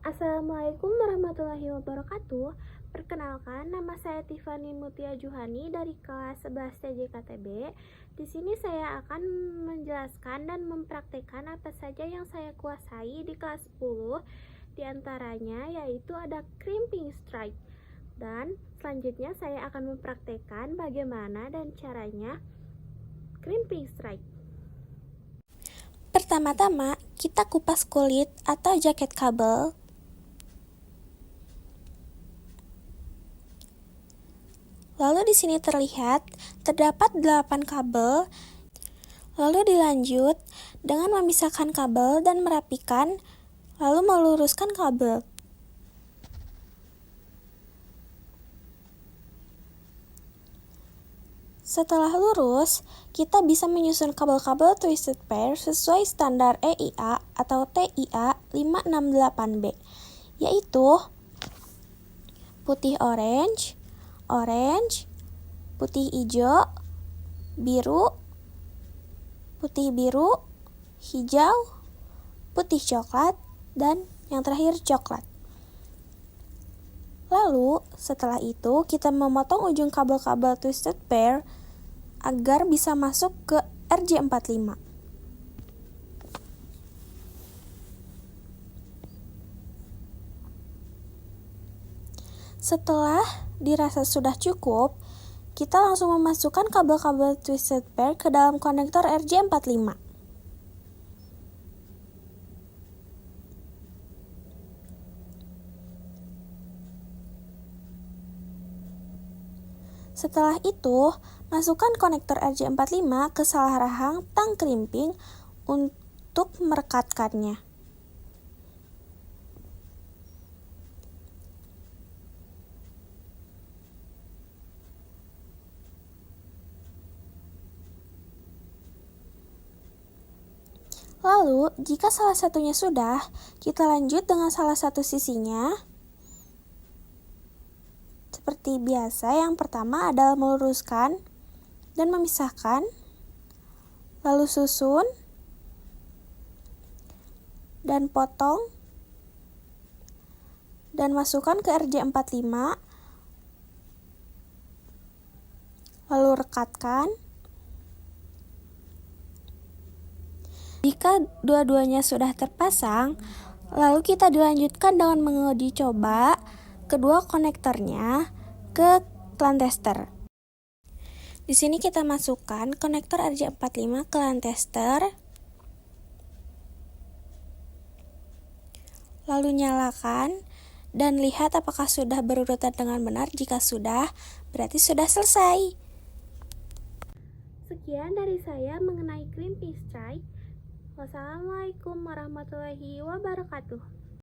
Assalamualaikum warahmatullahi wabarakatuh. Perkenalkan, nama saya Tiffany Mutia Juhani dari kelas 11 TJKTB. Di sini saya akan menjelaskan dan mempraktekkan apa saja yang saya kuasai di kelas 10. Di antaranya yaitu ada crimping strike. Dan selanjutnya saya akan mempraktekkan bagaimana dan caranya crimping strike. Pertama-tama, kita kupas kulit atau jaket kabel. Lalu di sini terdapat 8 kabel. Lalu dilanjut dengan memisahkan kabel dan merapikan, lalu meluruskan kabel. Setelah lurus, kita bisa menyusun kabel-kabel twisted pair sesuai standar EIA atau TIA 568B, yaitu putih orange, putih hijau, biru, putih biru, hijau, putih coklat, dan yang terakhir coklat. Lalu, setelah itu kita memotong ujung kabel-kabel twisted pair agar bisa masuk ke RJ45. Setelah dirasa sudah cukup, kita langsung memasukkan kabel-kabel twisted pair ke dalam konektor RJ45. Setelah itu, masukkan konektor RJ45 ke salah rahang tang crimping untuk merekatkannya. Lalu, jika salah satunya sudah, kita lanjut dengan salah satu sisinya. Seperti biasa, yang pertama adalah meluruskan dan memisahkan, lalu susun dan potong dan masukkan ke RJ45, lalu rekatkan. Jika dua-duanya sudah terpasang, lalu kita dilanjutkan dengan menguji coba kedua konektornya ke LAN tester. Di sini kita masukkan konektor RJ45 ke LAN tester, lalu nyalakan dan lihat apakah sudah berurutan dengan benar. Jika sudah, berarti sudah selesai. Sekian dari saya mengenai crimping strike. Wassalamualaikum warahmatullahi wabarakatuh.